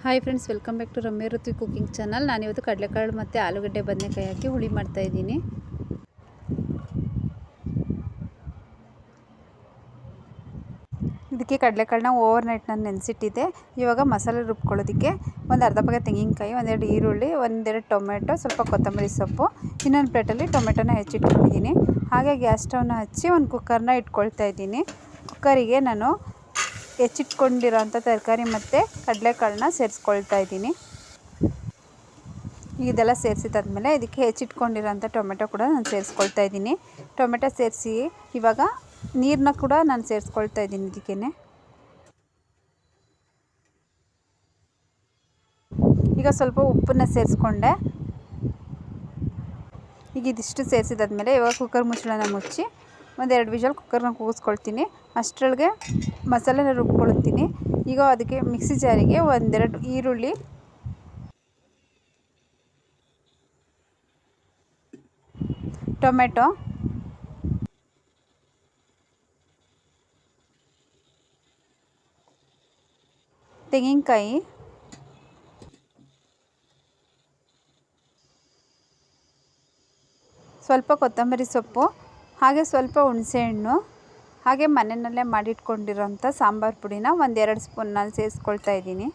Hi friends, welcome back to Ramya Ritvi cooking channel. ನಾನಿವತ್ತು ಕಡಲೆಕಾಳು ಮತ್ತು ಆಲೂಗಡ್ಡೆ ಬದನೆಕಾಯಿ ಹಾಕಿ ಹುಳಿ ಮಾಡ್ತಾಯಿದ್ದೀನಿ. ಇದಕ್ಕೆ ಕಡಲೆಕಾಳನ್ನ ಓವರ್ನೈಟ್ ನಾನು ನೆನೆಸಿಟ್ಟಿದ್ದೆ. ಇವಾಗ ಮಸಾಲೆ ರುಬ್ಕೊಳ್ಳೋದಕ್ಕೆ ಒಂದು ಅರ್ಧ ಭಾಗ ತೆಂಗಿನಕಾಯಿ, ಒಂದೆರಡು ಈರುಳ್ಳಿ, ಒಂದೆರಡು ಟೊಮೆಟೊ, ಸ್ವಲ್ಪ ಕೊತ್ತಂಬರಿ ಸೊಪ್ಪು, ಇನ್ನೊಂದು ಪ್ಲೇಟಲ್ಲಿ ಟೊಮೆಟೊನ ಹೆಚ್ಚಿಟ್ಕೊಂಡಿದ್ದೀನಿ. ಹಾಗೆ ಗ್ಯಾಸ್ ಸ್ಟವ್ನ ಹಚ್ಚಿ ಒಂದು ಕುಕ್ಕರ್ನ ಇಟ್ಕೊಳ್ತಾ ಇದ್ದೀನಿ. ಕುಕ್ಕರಿಗೆ ನಾನು ಹೆಚ್ಚಿಟ್ಕೊಂಡಿರೋಂಥ ತರಕಾರಿ ಮತ್ತು ಕಡಲೆಕಾಳನ್ನ ಸೇರಿಸ್ಕೊಳ್ತಾ ಇದ್ದೀನಿ. ಇದೆಲ್ಲ ಸೇರಿಸಿದಾದ್ಮೇಲೆ ಇದಕ್ಕೆ ಹೆಚ್ಚಿಟ್ಕೊಂಡಿರೋಂಥ ಟೊಮೆಟೊ ಕೂಡ ನಾನು ಸೇರಿಸ್ಕೊಳ್ತಾ ಇದ್ದೀನಿ. ಟೊಮೆಟೊ ಸೇರಿಸಿ ಇವಾಗ ನೀರನ್ನ ಕೂಡ ನಾನು ಸೇರಿಸ್ಕೊಳ್ತಾ ಇದ್ದೀನಿ. ಇದಕ್ಕೆ ಈಗ ಸ್ವಲ್ಪ ಉಪ್ಪನ್ನು ಸೇರಿಸ್ಕೊಂಡೆ. ಈಗ ಇದಿಷ್ಟು ಸೇರಿಸಿದಾದ್ಮೇಲೆ ಇವಾಗ ಕುಕ್ಕರ್ ಮುಚ್ಚಳನ ಮುಚ್ಚಿ ಒಂದೆರಡು ವಿಷಲ್ ಕುಕ್ಕರ್ನ ಕೂಗಿಸ್ಕೊಳ್ತೀನಿ. ಅಷ್ಟರೊಳಗೆ ಮಸಾಲೆನ ರುಬ್ಕೊಳ್ತೀನಿ. ಈಗ ಅದಕ್ಕೆ ಮಿಕ್ಸಿ ಜಾರಿಗೆ ಒಂದೆರಡು ಈರುಳ್ಳಿ, ಟೊಮೆಟೊ, ತೆಂಗಿನಕಾಯಿ, ಸ್ವಲ್ಪ ಕೊತ್ತಂಬರಿ ಸೊಪ್ಪು, ಹಾಗೆ ಸ್ವಲ್ಪ ಹುಣಸೆಹಣ್ಣು, ಹಾಗೆ ಮನೆಯಲ್ಲೇ ಮಾಡಿಟ್ಕೊಂಡಿರೋಂಥ ಸಾಂಬಾರು ಪುಡಿನ ಒಂದೆರಡು ಸ್ಪೂನ್ ನಾನು ಸೇರಿಸ್ಕೊಳ್ತಾ ಇದ್ದೀನಿ.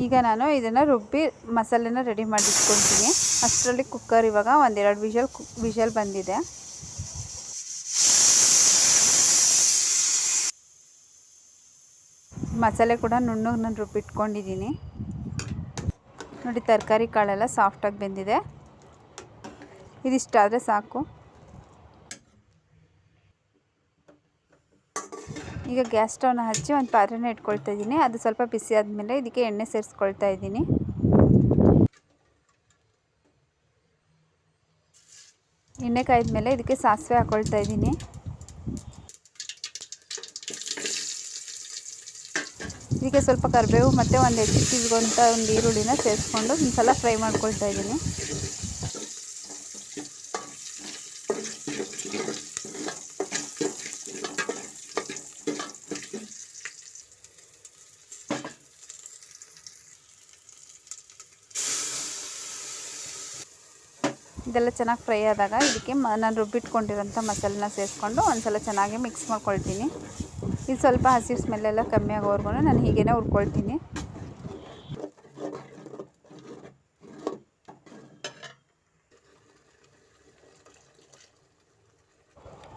ಈಗ ನಾನು ಇದನ್ನು ರುಬ್ಬಿ ಮಸಾಲೆನ ರೆಡಿ ಮಾಡಿ ಇಟ್ಕೊಳ್ತೀನಿ. ಅಷ್ಟರಲ್ಲಿ ಕುಕ್ಕರ್ ಇವಾಗ ಒಂದೆರಡು ವಿಷಲ್ ಬಂದಿದೆ. ಮಸಾಲೆ ಕೂಡ ನುಣ್ಣಗೆ ನಾನು ರುಬ್ಬಿಟ್ಕೊಂಡಿದ್ದೀನಿ. ನೋಡಿ, ತರಕಾರಿ ಕಾಳೆಲ್ಲ ಸಾಫ್ಟಾಗಿ ಬೆಂದಿದೆ. ಇದಿಷ್ಟಾದರೆ ಸಾಕು. ಈಗ ಗ್ಯಾಸ್ ಸ್ಟವ್ನ ಹಚ್ಚಿ ಒಂದು ಪಾತ್ರೆನ ಇಟ್ಕೊಳ್ತಾ ಇದ್ದೀನಿ. ಅದು ಸ್ವಲ್ಪ ಬಿಸಿ ಆದಮೇಲೆ ಇದಕ್ಕೆ ಎಣ್ಣೆ ಸೇರಿಸ್ಕೊಳ್ತಾ ಇದ್ದೀನಿ. ಎಣ್ಣೆ ಕಾಯ್ದ ಮೇಲೆ ಇದಕ್ಕೆ ಸಾಸಿವೆ ಹಾಕ್ಕೊಳ್ತಾ ಇದ್ದೀನಿ. ಇದಕ್ಕೆ ಸ್ವಲ್ಪ ಕರಿಬೇವು ಮತ್ತು ಒಂದು ಹೆಚ್ಚಿಟ್ಕೊಂತ ಒಂದು ಈರುಳ್ಳಿನ ಸೇರಿಸ್ಕೊಂಡು ಒಂದು ಸಲ ಫ್ರೈ ಮಾಡ್ಕೊಳ್ತಾ ಇದ್ದೀನಿ. ಇದೆಲ್ಲ ಚೆನ್ನಾಗಿ ಫ್ರೈ ಆದಾಗ ಇದಕ್ಕೆ ನಾನು ರುಬ್ಬಿಟ್ಕೊಂಡಿರೋಂಥ ಮಸಾಲೆನ ಸೇರಿಸ್ಕೊಂಡು ಒಂದು ಸಲ ಚೆನ್ನಾಗಿ ಮಿಕ್ಸ್ ಮಾಡ್ಕೊಳ್ತೀನಿ. ಇದು ಸ್ವಲ್ಪ ಹಸಿ ಸ್ಮೆಲ್ಲೆಲ್ಲ ಕಮ್ಮಿ ಆಗೋವರೆಗೂ ನಾನು ಹೀಗೇ ಹುರ್ಕೊಳ್ತೀನಿ.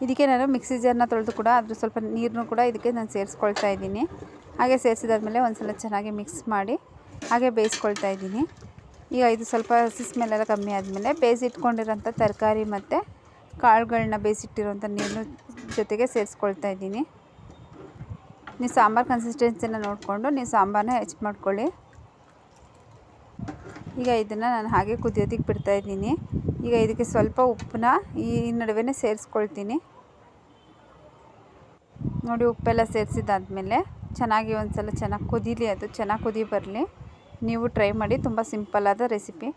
ಇದಕ್ಕೆ ನಾನು ಮಿಕ್ಸಿ ಜಾರ್ನ ತೊಳೆದು ಕೂಡ ಅದ್ರ ಸ್ವಲ್ಪ ನೀರನ್ನು ಕೂಡ ಇದಕ್ಕೆ ನಾನು ಸೇರಿಸ್ಕೊಳ್ತಾ ಇದ್ದೀನಿ. ಹಾಗೆ ಸೇರಿಸಿದಾದ್ಮೇಲೆ ಒಂದು ಸಲ ಚೆನ್ನಾಗಿ ಮಿಕ್ಸ್ ಮಾಡಿ ಹಾಗೆ ಬೇಯಿಸ್ಕೊಳ್ತಾ ಇದ್ದೀನಿ. ಈಗ ಇದು ಸ್ವಲ್ಪ ಹಸಿ ಸ್ಮೆಲ್ಲೆಲ್ಲ ಕಮ್ಮಿ ಆದಮೇಲೆ ಬೇಯಿಸಿಟ್ಕೊಂಡಿರೋಂಥ ತರಕಾರಿ ಮತ್ತು ಕಾಳುಗಳನ್ನ ಬೇಯಿಸಿಟ್ಟಿರೋಂಥ ನೀರಿನ ಜೊತೆಗೆ ಸೇರಿಸ್ಕೊಳ್ತಾ ಇದ್ದೀನಿ. ನೀವು ಸಾಂಬಾರು ಕನ್ಸಿಸ್ಟೆನ್ಸಿನ ನೋಡಿಕೊಂಡು ನೀವು ಸಾಂಬಾರನ್ನ ಹೆಚ್ಚು ಮಾಡ್ಕೊಳ್ಳಿ. ಈಗ ಇದನ್ನು ನಾನು ಹಾಗೆ ಕುದಿಯೋದಕ್ಕೆ ಬಿಡ್ತಾಯಿದ್ದೀನಿ. ಈಗ ಇದಕ್ಕೆ ಸ್ವಲ್ಪ ಉಪ್ಪನ್ನ ಈ ನಡುವೆ ಸೇರಿಸ್ಕೊಳ್ತೀನಿ. ನೋಡಿ, ಉಪ್ಪೆಲ್ಲ ಸೇರಿಸಿದಾದ್ಮೇಲೆ ಚೆನ್ನಾಗಿ ಒಂದು ಸಲ ಚೆನ್ನಾಗಿ ಕುದೀಲಿ. ಅದು ಚೆನ್ನಾಗಿ ಕುದಿ ಬರಲಿ. ನೀವು ಟ್ರೈ ಮಾಡಿ, ತುಂಬ ಸಿಂಪಲ್ಲಾದ ರೆಸಿಪಿ.